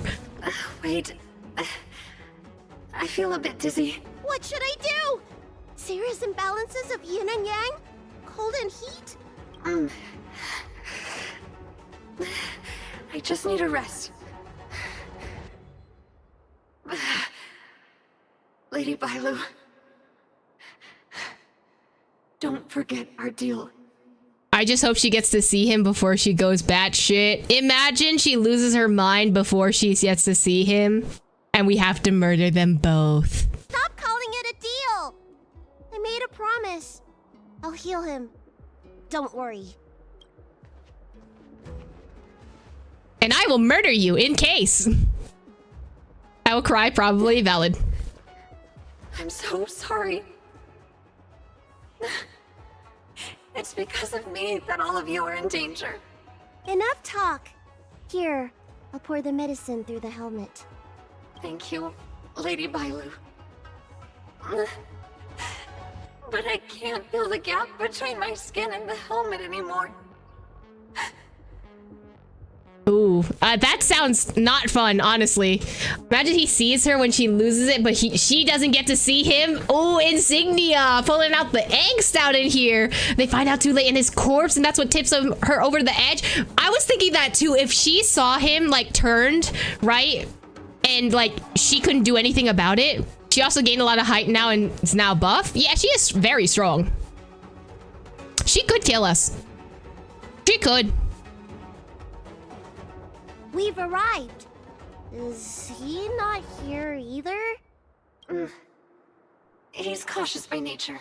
Wait. I feel a bit dizzy. What should I do? Serious imbalances of yin and yang? Cold and heat? I just need a rest. Lady Bailu. Don't forget our deal. I just hope she gets to see him before she goes batshit. Imagine she loses her mind before she gets to see him, and we have to murder them both. Stop calling it a deal! I made a promise. I'll heal him. Don't worry. And I will murder you in case. I will cry, probably. Valid. I'm so sorry. It's because of me that all of you are in danger. Enough talk. Here, I'll pour the medicine through the helmet. Thank you, Lady Bailu. But I can't feel the gap between my skin and the helmet anymore. Ooh, that sounds not fun, honestly. Imagine he sees her when she loses it, but she doesn't get to see him. Ooh, Insignia, pulling out the angst out in here. They find out too late in his corpse, and that's what tips her over the edge. I was thinking that too. If she saw him, like, turned, right? And, like, she couldn't do anything about it. She also gained a lot of height now and is now buff. Yeah, she is very strong. She could kill us. She could. We've arrived. Is he not here either? He's cautious by nature.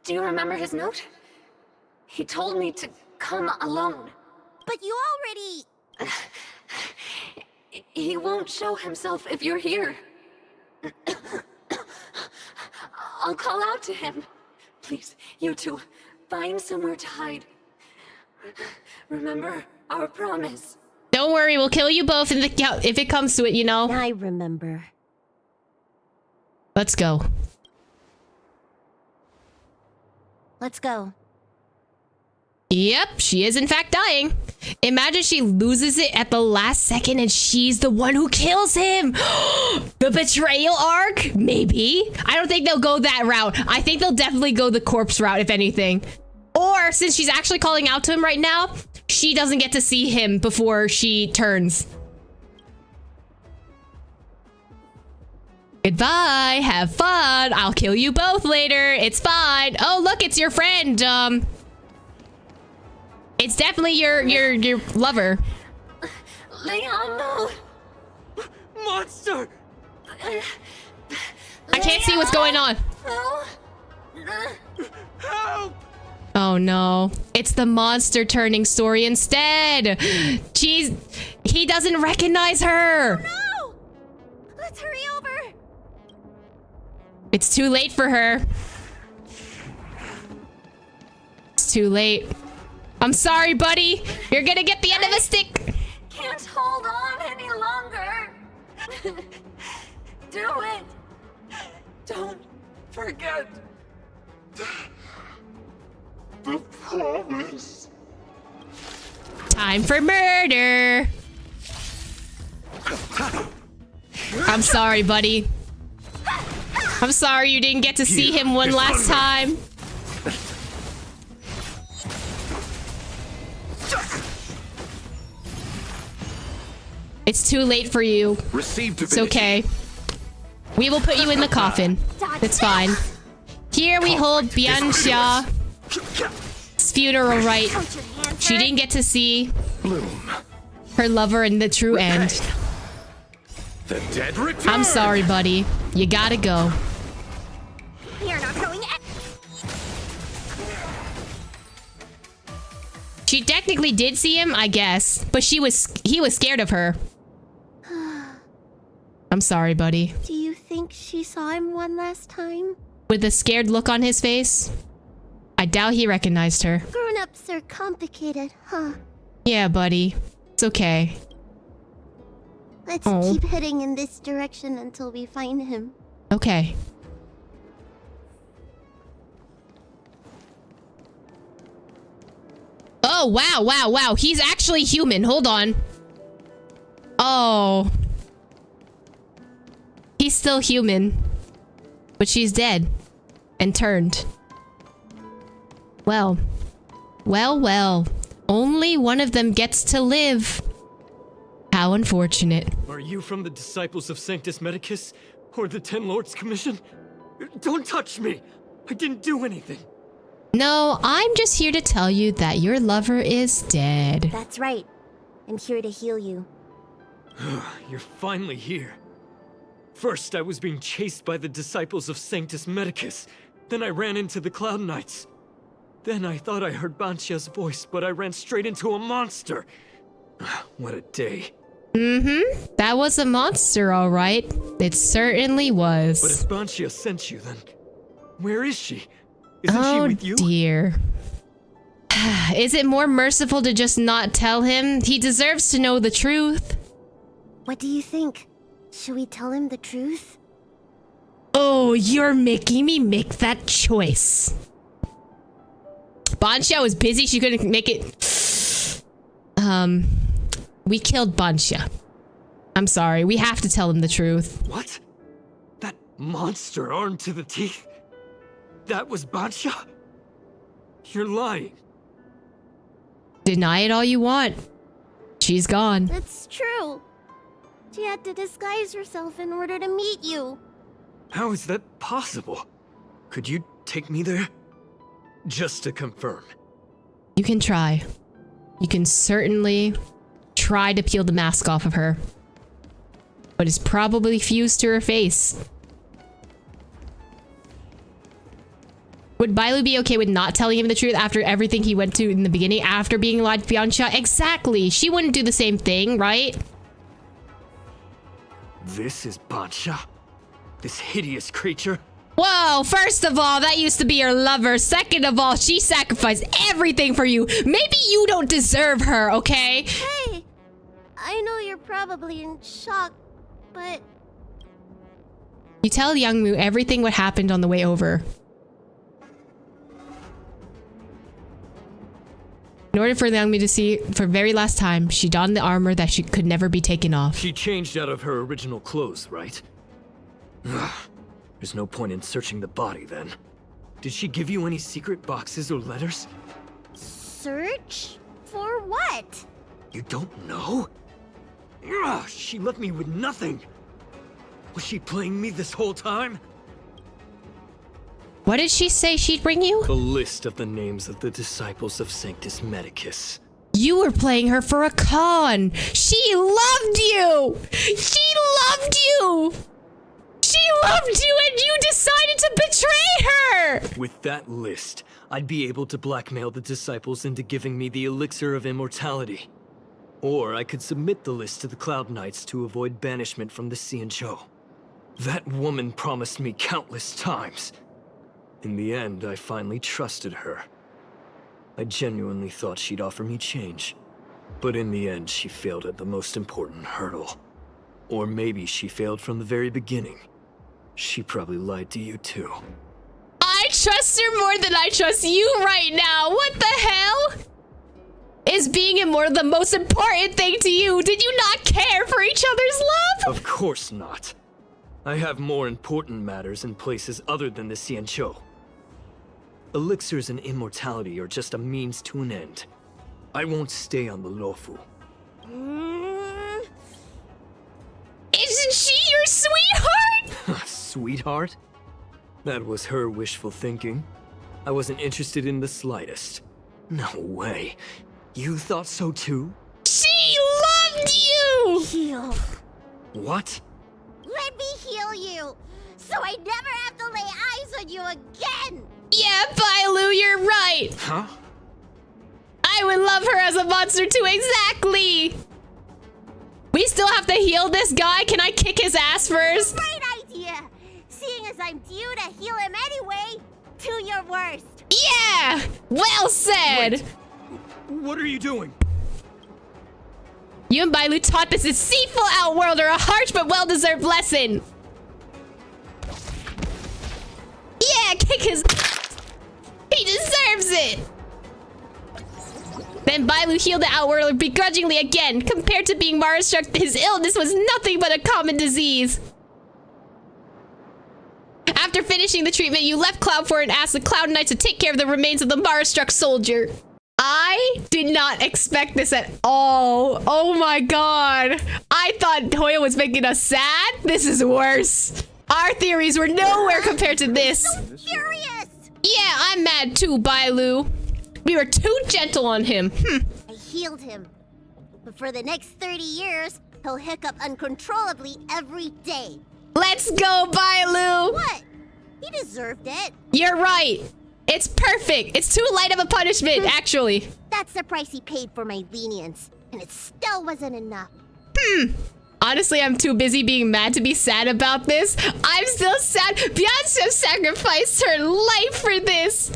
Do you remember his note? He told me to come alone. But you already... He won't show himself if you're here. I'll call out to him. Please, you two, find somewhere to hide. Remember our promise. Don't worry, we'll kill you both in the if it comes to it, you know. I remember. Let's go. Let's go. Yep, she is in fact dying. Imagine she loses it at the last second and she's the one who kills him. The betrayal arc? Maybe. I don't think they'll go that route. I think they'll definitely go the corpse route, if anything. Or, since she's actually calling out to him right now, she doesn't get to see him before she turns. Goodbye. Have fun. I'll kill you both later. It's fine. Oh, look, it's your friend. It's definitely your lover. Leon, no. Monster! I can't see what's going on. Help! Oh no. It's the monster turning story instead. He doesn't recognize her. No! Let's hurry over. It's too late for her. It's too late. I'm sorry, buddy. You're gonna get the end of the stick. Can't hold on any longer. Do it. Don't forget the promise. Time for murder. I'm sorry, buddy. I'm sorry you didn't get to see him one last time. It's too late for you. It's okay. We will put you in the coffin. It's fine. Here we hold Bianxia's funeral rite. She didn't get to see her lover in the true end. The dead return. I'm sorry, buddy. You gotta go. You're not going. She technically did see him, I guess, but he was scared of her. I'm sorry, buddy. Do you think she saw him one last time? With a scared look on his face, I doubt he recognized her. Grown-ups are complicated, huh? Yeah, buddy. It's okay. Let's Oh. keep heading in this direction until we find him. Okay. Oh, wow, wow, wow. He's actually human. Hold on. Oh. He's still human. But she's dead. And turned. Well. Well, well. Only one of them gets to live. How unfortunate. Are you from the Disciples of Sanctus Medicus? Or the Ten Lords Commission? Don't touch me! I didn't do anything. No, I'm just here to tell you that your lover is dead. That's right. I'm here to heal you. You're finally here. First, I was being chased by the Disciples of Sanctus Medicus. Then I ran into the Cloud Knights. Then I thought I heard Banchia's voice, but I ran straight into a monster. What a day. Mm-hmm. That was a monster, all right. It certainly was. But if Banchia sent you, then where is she? Isn't oh, she with you? Dear. Is it more merciful to just not tell him? He deserves to know the truth. What do you think? Should we tell him the truth? Oh, you're making me make that choice. Banchia was busy. She couldn't make it. We killed Banchia. I'm sorry. We have to tell him the truth. What? That monster armed to the teeth? That was Banchia? You're lying. Deny it all you want. She's gone. It's true. She had to disguise herself in order to meet you. How is that possible? Could you take me there? Just to confirm. You can try. You can certainly try to peel the mask off of her. But it's probably fused to her face. would Bailu be okay with not telling him the truth after everything he went to in the beginning, after being lied to Bianca? Exactly. She wouldn't do the same thing, right? This is Bancha? This hideous creature? Whoa, first of all, that used to be your lover. Second of all, she sacrificed everything for you. Maybe you don't deserve her, okay? Hey, I know you're probably in shock, but... You tell Youngmoo everything what happened on the way over. In order for Youngmoo to see for very last time, she donned the armor that she could never be taken off. She changed out of her original clothes, right? There's no point in searching the body then. Did she give you any secret boxes or letters? Search? For what? You don't know? She left me with nothing. Was she playing me this whole time? What did she say she'd bring you? A list of the names of the disciples of Sanctus Medicus. You were playing her for a con. She loved you. She loved you. She loved you and you decided to betray her! With that list, I'd be able to blackmail the disciples into giving me the elixir of immortality. Or I could submit the list to the Cloud Knights to avoid banishment from the Xianzhou. That woman promised me countless times. In the end, I finally trusted her. I genuinely thought she'd offer me change. But in the end, she failed at the most important hurdle. Or maybe she failed from the very beginning. She probably lied to you too. I trust her more than I trust you right now. What the hell? Is being immortal the most important thing to you? Did you not care for each other's love? Of course not. I have more important matters in places other than the Xianzhou. Elixirs and immortality are just a means to an end. I won't stay on the Luofu. Isn't she your sweetheart? Sweetheart? That was her wishful thinking. I wasn't interested in the slightest. No way. You thought so too? She loved you! Heal. What? Let me heal you, so I never have to lay eyes on you again! Yeah, Bailu, you're right! Huh? I would love her as a monster too, exactly! We still have to heal this guy? Can I kick his ass first? Great idea! Seeing as I'm due to heal him anyway, do your worst! Yeah! Well said! Wait. What are you doing? You and Bailu taught this deceitful outworlder a harsh but well-deserved lesson! Yeah, kick his... He deserves it! Then Bailu healed the outworlder begrudgingly again. Compared to being Mara-struck, his illness was nothing but a common disease. After finishing the treatment, you left Cloud Fort and asked the Cloud Knights to take care of the remains of the Mara-struck soldier. I did not expect this at all. Oh my god. I thought Hoyo was making us sad. This is worse. Our theories were nowhere compared to this. So furious! Yeah, I'm mad too, Bailu. We were too gentle on him. I healed him. But for the next 30 years, he'll hiccup uncontrollably every day. Let's go, Bailu! What? He deserved it. You're right. It's perfect. It's too light of a punishment, actually. That's the price he paid for my lenience. And it still wasn't enough. Honestly, I'm too busy being mad to be sad about this. I'm still sad. Beyonce sacrificed her life for this.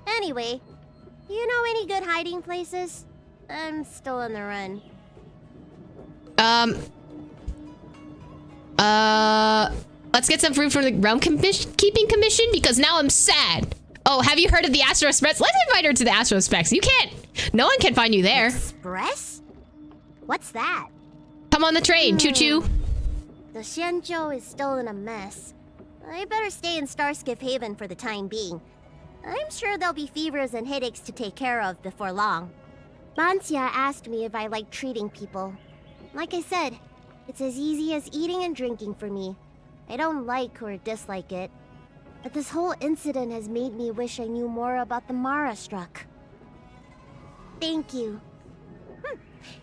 Anyway, you know any good hiding places? I'm still on the run. Let's get some fruit from the Realm Keeping Commission because now I'm sad. Oh, have you heard of the Astro Express? Let's invite her to the Astro Express. You can't. No one can find you there. Express? What's that? Come on the train. Choo-choo. The Xianzhou is still in a mess. I better stay in Starskiff Haven for the time being. I'm sure there'll be fevers and headaches to take care of before long. Banxia asked me if I like treating people. Like I said, it's as easy as eating and drinking for me. I don't like or dislike it. But this whole incident has made me wish I knew more about the Mara-struck. Thank you.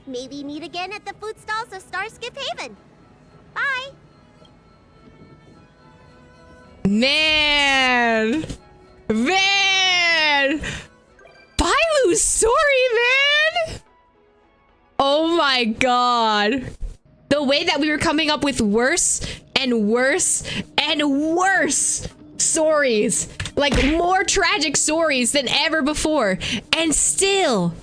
Maybe meet again at the food stalls of Starskiff Haven. Bye! Man! Man! Bailu's story, man! Oh my god. The way that we were coming up with worse and worse and worse stories. Like more tragic stories than ever before. And still,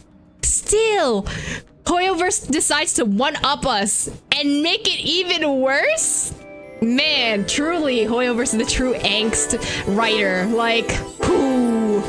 Hoyoverse decides to one-up us and make it even worse? Man, truly, Hoyoverse is the true angst writer. Like, whoo.